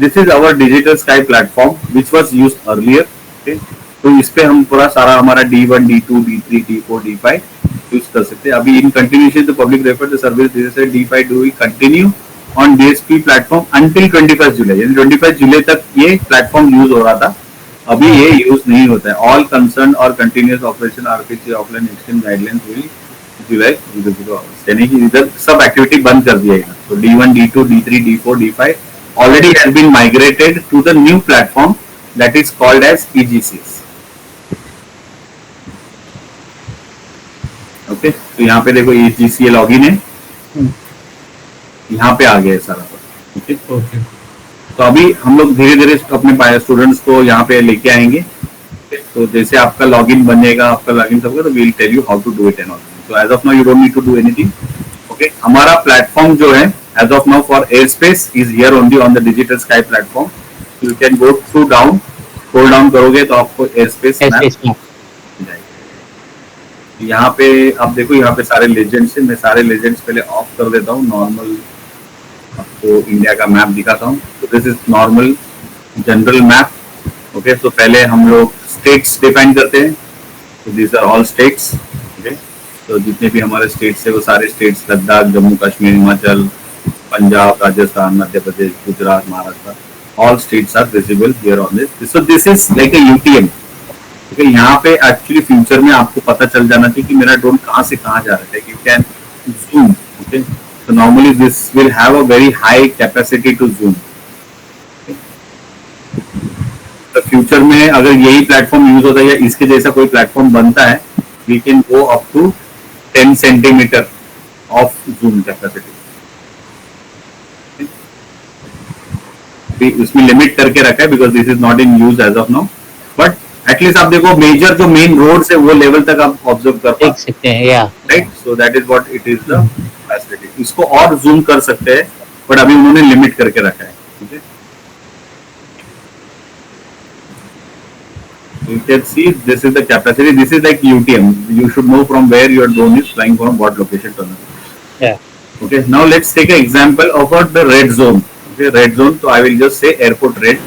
This is our digital sky platform which was use earlier. तो इस पे हम पूरा सारा हमारा D1, D2, D3, D4, D5 use कर सकते हैं। अभी in continuation the public refer the service D5 do we continue on DSP platform until 21 July, यानी 25 जुलाई तक ये प्लेटफॉर्म यूज हो रहा था। अभी ये यूज नहीं होता है। ऑल कंसर्न और continuous operation RPC offline exchange guidelines will July 00 hours, यानी कि इधर सब एक्टिविटी बंद कर दिया गया। तो D1, D2, D3, D4, D5 already has been migrated to the new platform that is called as EGCS. Okay, तो यहाँ पे देखो EGCS लॉगिन है, यहाँ पे आ गया है सारा कुछ। ओके, तो अभी हम लोग धीरे धीरे अपने स्टूडेंट्स को यहाँ पे लेके आएंगे। तो जैसे आपका लॉगिन बनेगा, आपका लॉगिन सब तो we'll tell you how to do it and all. So as of now you don't need to do anything. Okay, हमारा प्लेटफॉर्म जो है as of now for airspace is here only on the digital sky platform. You can go through down, scroll down करोगे तो आपको airspace map यहाँ पे आप देखो, यहाँ पे सारे लेजेंड्स हैं। मैं सारे लेजेंड्स पहले ऑफ कर देता हूँ, नॉर्मल आपको इंडिया का मैप दिखाता हूँ। तो this is normal general map. Okay, तो पहले हम लोग स्टेट्स डिफाइन करते हैं। तो this are all states. Okay, तो जितने भी हमारे स्टेट्स है वो सारे states, Ladakh, Jammu Kashmir, Himachal, Punjab, Rajasthan, Madhya Pradesh, Gujarat, Maharashtra, all states are visible here on this. So this is like a UTM। ठीक है, यहाँ पे एक्चुअली फ्यूचर में आपको पता चल जाना चाहिए कि मेरा ड्रोन कहाँ से कहाँ जा रहा है। You can zoom. Okay, so normally this will have a very high capacity to zoom. तो फ्यूचर में अगर यही प्लेटफॉर्म यूज होता है या इसके जैसा कोई प्लेटफॉर्म बनता है, we can go up to 10 centimetre of zoom capacity. इसमें लिमिट करके रखा है because this is not in use as of now, but at least आप देखो मेजर जो मेन रोड्स है वो लेवल तक आप ऑब्जर्व कर सकते हैं। Right, so that is what it is the facility. इसको और जूम कर सकते हैं बट अभी उन्होंने लिमिट करके रखा है। ठीक है, you can see this is the capacity. This is like UTM. You should know from where your drone is flying from, what location to another. Yeah. Okay, now let's take an example of the red zone. Okay, red zone, so I will just say airport red.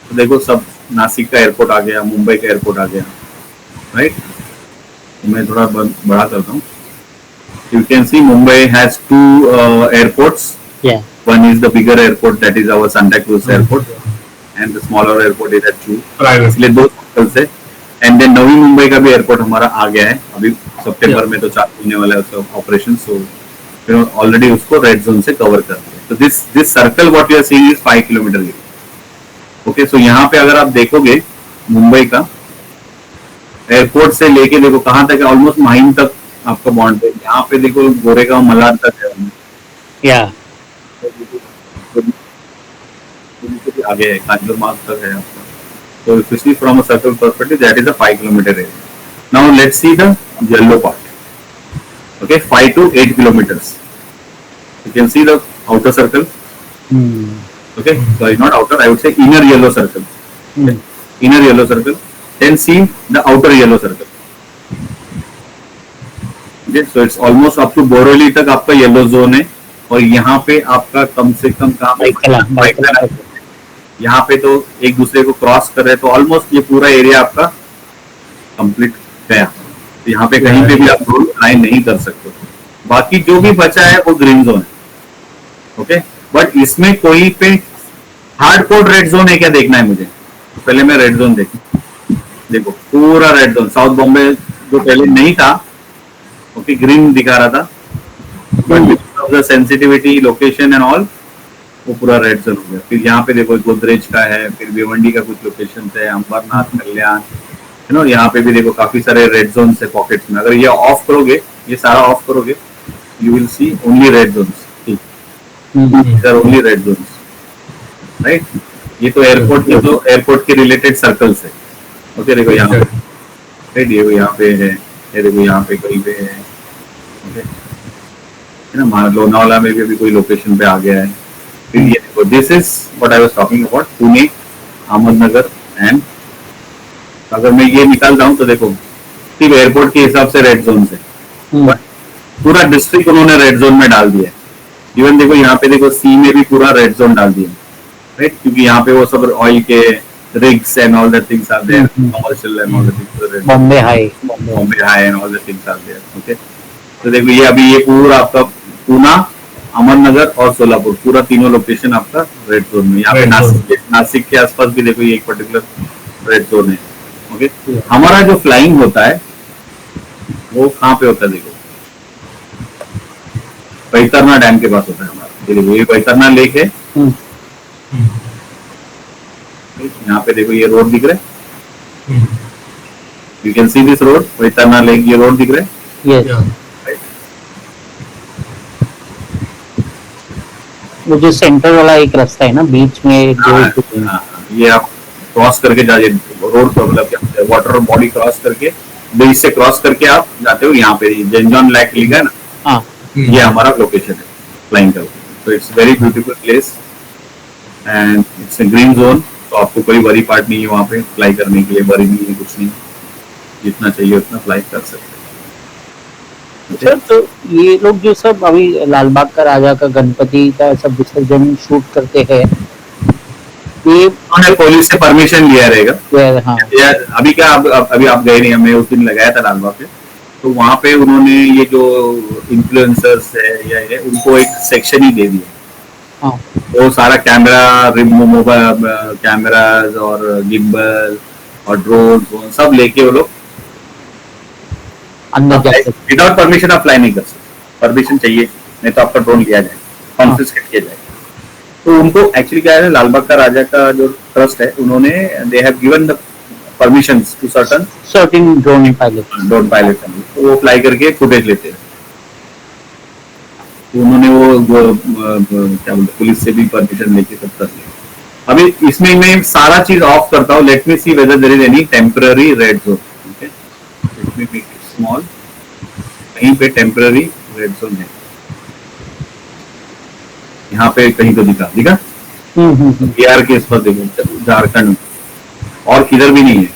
तो देखो सब नासिक का airport आ गया, मुंबई का airport आ गया। Right, मैं थोड़ा बड़ा करता हूँ। You can see Mumbai has two airports. Yeah. One is the bigger airport, that is our Santa Cruz airport, and the smaller airport is at Chu. इसलिए दो सर्कल्स है। एंड देन नवी मुंबई का भी एयरपोर्ट हमारा आ गया है, अभी सितंबर में तो चालू होने वाला है उसका ऑपरेशन। सो फिर ऑलरेडी उसको रेड जोन से कवर कर दिया। तो this circle what you are seeing is 5 kilometre. Okay, so यहाँ पे अगर आप देखोगे मुंबई का एयरपोर्ट से लेके देखो कहाँ तक है, ऑलमोस्ट माहिम तक आपका बॉन्ड है। यहाँ पे देखो गोरेगांव मलाड तक है, या आगे है, कांजूरमार्ग तक है आपका। So if you see from a circle perspective, that is a 5 kilometer area. Now let's see the yellow part. Okay, 5 to 8 kilometers. You can see the outer circle. Okay, sorry, not outer, I would say inner yellow circle. Okay. Inner yellow circle. Then see the outer yellow circle. Okay, so it's almost up to Borivali तक आपका yellow zone है, और यहाँ पे आपका कम से कम कहाँ यहाँ पे तो एक दूसरे को क्रॉस कर रहे हैं। तो ऑलमोस्ट ये पूरा एरिया आपका कंप्लीट गया। तो यहाँ पे कहीं पे भी आप ड्रोन फ्लाई नहीं कर सकते। बाकी जो भी बचा है वो ग्रीन जोन है। ओके, बट इसमें कोई पे हार्ड कोड रेड जोन है क्या देखना है मुझे। तो पहले मैं रेड जोन देखो पूरा रेड जोन। साउथ बॉम्बे जो पहले नहीं था, ओके, ग्रीन दिखा रहा था, but because of the sensitivity, location and all, वो पूरा रेड जोन हो गया। फिर यहाँ पे देखो गोदरेज का है, फिर भिवंडी का कुछ लोकेशन है, अंबरनाथ, कल्याण, है ना। यहाँ पे भी देखो काफी सारे रेड जोन है पॉकेट्स में। अगर ये ऑफ करोगे, ये सारा ऑफ करोगे, you will see only red zones. Only red zones, right. ये तो एयरपोर्ट के रिलेटेड सर्कल्स है। ओके, देखो यहाँ पे, राइट, ये यहाँ पे है, ये देखो यहाँ पे कहीं पे है, ओके, है ना। लोनावाला में भी अभी कोई लोकेशन पे आ गया है। फिर ये देखो, this is what I was talking about, Pune, Ahmednagar and. अगर मैं ये निकालता हूँ तो देखो सिर्फ एयरपोर्ट के हिसाब से रेड जोन है, पूरा डिस्ट्रिक्ट उन्होंने रेड जोन में डाल दिया है। इवन देखो यहाँ पे देखो सी में भी पूरा रेड जोन डाल दिया। राइट, क्योंकि यहाँ पे वो सब ऑयल के rigs and all the things are there, commercial and all the things are there. Bombay high and all the things are there. Okay, तो देखो ये अभी ये पूरा आपका पूना, अमरनगर और सोलापुर पूरा तीनों लोकेशन आपका रेड जोन में। यहाँ पे नासिक के आसपास भी देखो ये एक पर्टिकुलर रेड जोन है। ओके, हमारा जो फ्लाइंग होता है वो कहाँ पे होता है? देखो बैतरना डैम के पास होता है हमारा। ये देखो ये बैतरना लेक है। यहाँ पे देखो ये रोड दिख रहा है, you can see this road, Vaitarna lake, ये रोड दिख रहा है। वो जो सेंटर वाला एक रास्ता है ना बीच में, ये आप क्रॉस करके जाइए रोड, मतलब वाटर बॉडी क्रॉस करके, ब्रिज से क्रॉस करके आप जाते हो। यहाँ पे जेंजॉन लेक लिखा है ना, ये हमारा लोकेशन है फ्लाइंग का। तो it's very beautiful place and it's a green zone. तो आपको कोई वरी पार्ट नहीं है वहाँ पे फ्लाई करने के लिए, वरी नहीं है, कुछ नहीं, जितना चाहिए उतना फ्लाई कर सकते हैं। सर, तो ये लोग जो सब अभी लालबाग का राजा का गणपति का सब विसर्जन शूट करते हैं, ये उन्होंने पुलिस से परमिशन लिया रहेगा। हाँ। अभी क्या अभी आप गए नहीं, हमने उस दिन लगाया था लालबाग पे, तो वहाँ पे उन्होंने ये जो इन्फ्लुएंसर्स है या है उनको एक सेक्शन ही दे दिया। हाँ। वो सारा कैमरा, मोबाइल कैमराज और गिम्बल और ड्रोन सब लेके वो लोग अंदर विदाउट परमिशन आप फ्लाई नहीं कर सकते। परमिशन चाहिए, नहीं तो आपका ड्रोन लिया जाए, कॉन्फिस्केट किया जाए। तो उनको एक्चुअली क्या है, लालबाग का राजा का जो ट्रस्ट है, उन्होंने they have given the permissions to certain drone pilot, तो वो फ्लाई करके फुटेज लेते हैं। तो उन्होंने वो क्या बोलते, पुलिस से भी परमिशन लेके सब कर लिया। अभी इसमें मैं सारा चीज ऑफ करता हूँ। Let me see whether there is any temporary red zone. Okay, let me make it small. कहीं पे टेम्पररी रेड जोन है, यहाँ पे कहीं तो दिखा बिहार के इस पर देखो, झारखंड और किधर भी नहीं है,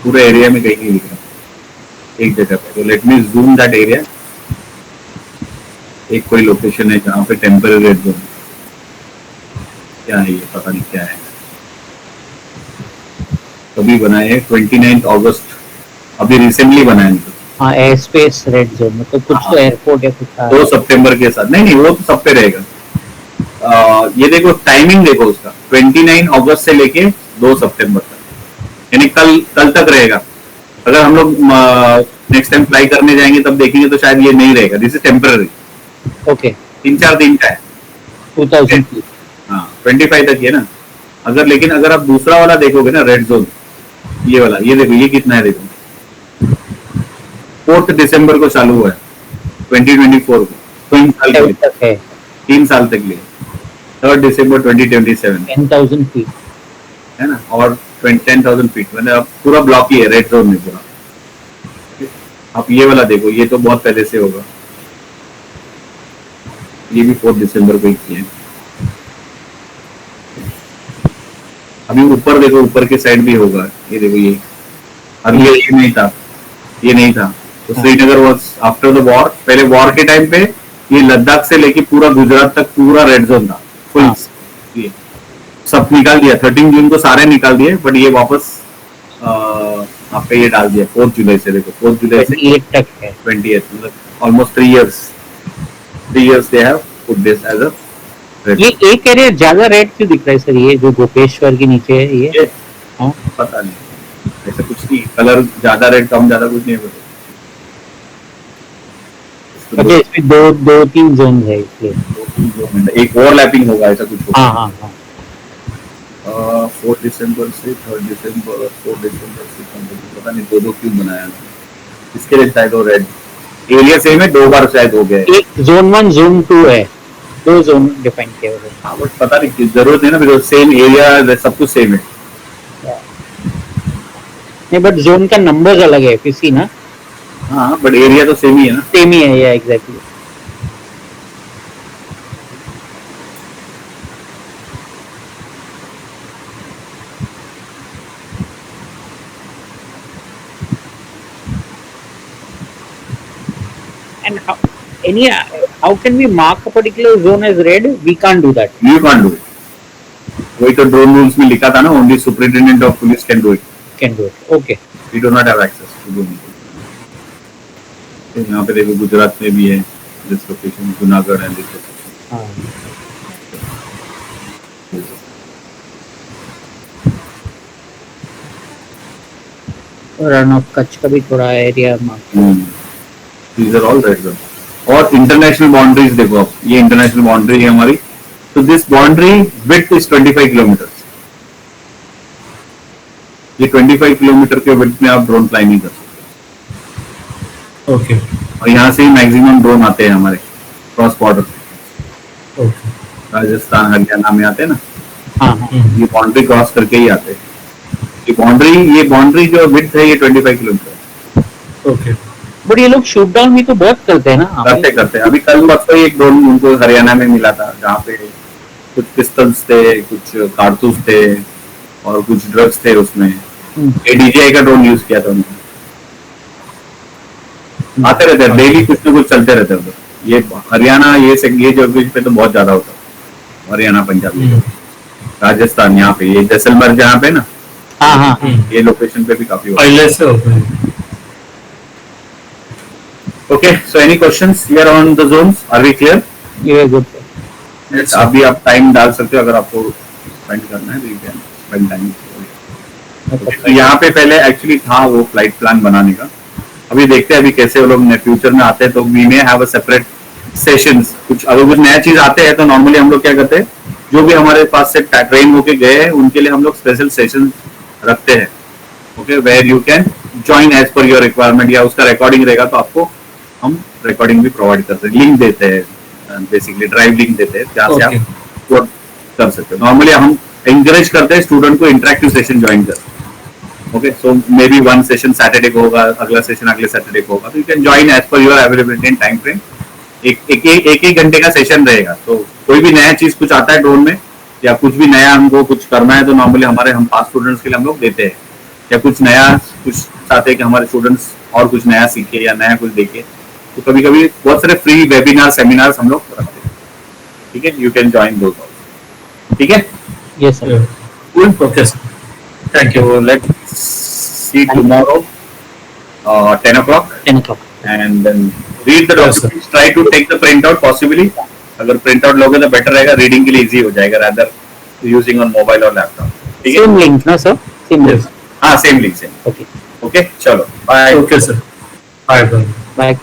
पूरे एरिया में कहीं नहीं दिख रहा, एक जगह पे। तो let me zoom that area. एक कोई लोकेशन है जहाँ पे टेम्पररी रेड जोन, क्या है ये पता नहीं क्या है। कभी बनाए हैं 29 अगस्त, अभी रिसेंटली बनाया नहीं। हाँ, एयर स्पेस रेड जोन मतलब कुछ तो एयरपोर्ट है कुछ 2 सितंबर के साथ। नहीं वो तो सब पे रहेगा। ये देखो टाइमिंग देखो उसका, 29 अगस्त से लेके 2 सितंबर तक, यानी कल तक रहेगा। अगर हम लोग नेक्स्ट टाइम फ्लाई करने जाएंगे तब देखेंगे तो शायद ये नहीं रहेगा। This is temporary. ओके, 3-4 दिन का है। 2000 हाँ, 25 तक है ना। लेकिन अगर आप दूसरा वाला देखोगे ना रेड जोन, ये वाला, ये देखो ये कितना है, देखो 4 दिसंबर को चालू हुआ है, 2024 को, 3 साल तक लिए। 3 दिसंबर 2027 10,000 फीट है ना, और 10,000 फीट, मतलब पूरा ब्लॉक ही है रेड जोन में पूरा। आप ये वाला देखो, ये तो बहुत पहले से होगा, ये भी 4 दिसंबर को ही किए। अभी ऊपर देखो, ऊपर के साइड भी होगा, ये देखो ये। अभी ये नहीं था, ये नहीं था। तो Srinagar was after the war, पहले वॉर के टाइम पे ये लद्दाख से लेके पूरा गुजरात तक पूरा रेड जोन था फुल। ये सब निकाल दिया, 13 जून को सारे निकाल दिए, बट ये वापस आपका ये डाल दिया 4 जुलाई से। देखो 4 जुलाई से 28 तक है, 28, मतलब almost 3 years they have put this as a red. ये एक एरिया ज्यादा रेड क्यों दिख रहा है सर? ये जो गोपेश्वर के नीचे है ये हाँ, पता नहीं, ऐसा कुछ नहीं। कलर ज्यादा रेड कम ज्यादा कुछ नहीं है। अच्छा, इसमें 2-3 जोन है इसलिए एक ओवरलैपिंग होगा, ऐसा कुछ होगा। हाँ। 4 दिसंबर से 3 दिसंबर, 4 दिसंबर से पता नहीं 2 क्यों बनाया इसके लिए। शायद वो रेड एरिया सेम है, 2 बार शायद हो गया। एक जोन 1 जोन 2 है, 2 जोन डिफाइन किया हुआ है। हाँ, बट पता नहीं, जरूरत है ना, बिकॉज सेम एरिया सब कुछ सेम है। नहीं, बट जोन का नंबर अलग है किसी ना। हाँ, बट एरिया तो सेम ही है ना। सेम ही है, या exactly. And how can we mark a particular zone as red? We can't do that. You can't do it. वही तो ड्रोन रूल्स में लिखा था ना, only superintendent of police can do it, can do it. Okay, we do not have access to drone. यहाँ पे देखो गुजरात में भी है this location, Junagadh and this location. हाँ रन ऑफ कच्छ का भी थोड़ा area mark. These are all red. और इंटरनेशनल बाउंड्रीज देखो आप, ये इंटरनेशनल बाउंड्री है हमारी, तो this boundary width is 25 kilometre. ये 25 किलोमीटर के विड्थ में आप ड्रोन फ्लाई नहीं कर सकते। ओके और यहाँ से ही मैक्सिमम ड्रोन आते हैं हमारे cross border, okay Rajasthan Haryana में आते हैं ना, हाँ हाँ ये बाउंड्री क्रॉस करके ही आते हैं। ये बाउंड्री जो विड्थ है ये 25 किलोमीटर। ओके बट ये लोग शूट डाउन भी तो बहुत करते हैं ना। करते हैं। अभी कल परसों एक ड्रोन उनको हरियाणा में मिला था, जहाँ पे कुछ पिस्टल्स थे, कुछ कारतूस थे और कुछ ड्रग्स थे उसमें। DJI का ड्रोन यूज किया था उन्होंने। आते रहते हैं डेली, कुछ ना कुछ चलते रहते हैं उधर। ये हरियाणा ये जगह पे तो बहुत ज्यादा होता है, हरियाणा पंजाब में। राजस्थान यहाँ पे ये जैसलमेर जहाँ पे ना, हाँ हाँ ये लोकेशन पे भी काफी होता पहले से होता है। है। Okay, so any questions here on the zones, are we clear? ये गुड। अभी आप टाइम डाल सकते हो अगर आपको स्पेंड करना है, तो यू कैन स्पेंड टाइम। तो यहाँ पे पहले एक्चुअली था वो फ्लाइट प्लान बनाने का। अभी देखते हैं अभी कैसे वो लोग फ्यूचर में आते हैं, तो we may have a separate sessions. कुछ अगर कुछ नया चीज आते हैं तो नॉर्मली हम लोग क्या करते हैं, जो भी हमारे पास से ट्रेन होके गए हैं उनके लिए हम लोग स्पेशल सेशन रखते हैं। Okay, where you can join as per your requirement, या उसका रिकॉर्डिंग रहेगा तो आपको हम रिकॉर्डिंग भी प्रोवाइड करते हैं, लिंक देते हैं, बेसिकली ड्राइव लिंक देते हैं, जहाँ से आप वर्क कर सकते हो। नॉर्मली हम एंकरेज करते हैं स्टूडेंट को इंटरेक्टिव सेशन ज्वाइन कर। Okay, so may be one session Saturday को होगा, अगला सेशन अगले सैटरडे को होगा, तो you can join as per your availability and time frame. एक घंटे का सेशन रहेगा। तो कोई भी नया चीज कुछ आता है ड्रोन में, या कुछ भी नया हमको कुछ करना है, तो नॉर्मली हम पास स्टूडेंट्स के लिए हम लोग देते हैं। या कुछ नया कुछ चाहते हैं कि हमारे स्टूडेंट्स और कुछ नया सीखे या नया कुछ देखे, तो कभी कभी बहुत सारे फ्री वेबिनार सेमिनार्स हम लोग रखते हैं। ठीक है, you can join those also. ठीक है, yes sir. Cool. Okay sir, thank you. So let's see tomorrow 10 o'clock 10 o'clock and then read the Yes, documents. Try to take the printout possibly. अगर print out लोगे तो better रहेगा, reading के लिए easy हो जाएगा rather यूजिंग ऑन मोबाइल और laptop. ठीक है, सेम लिंक ना सर? Same link. हाँ same link same. Okay okay, चलो bye. Okay sir, bye bye. Bye.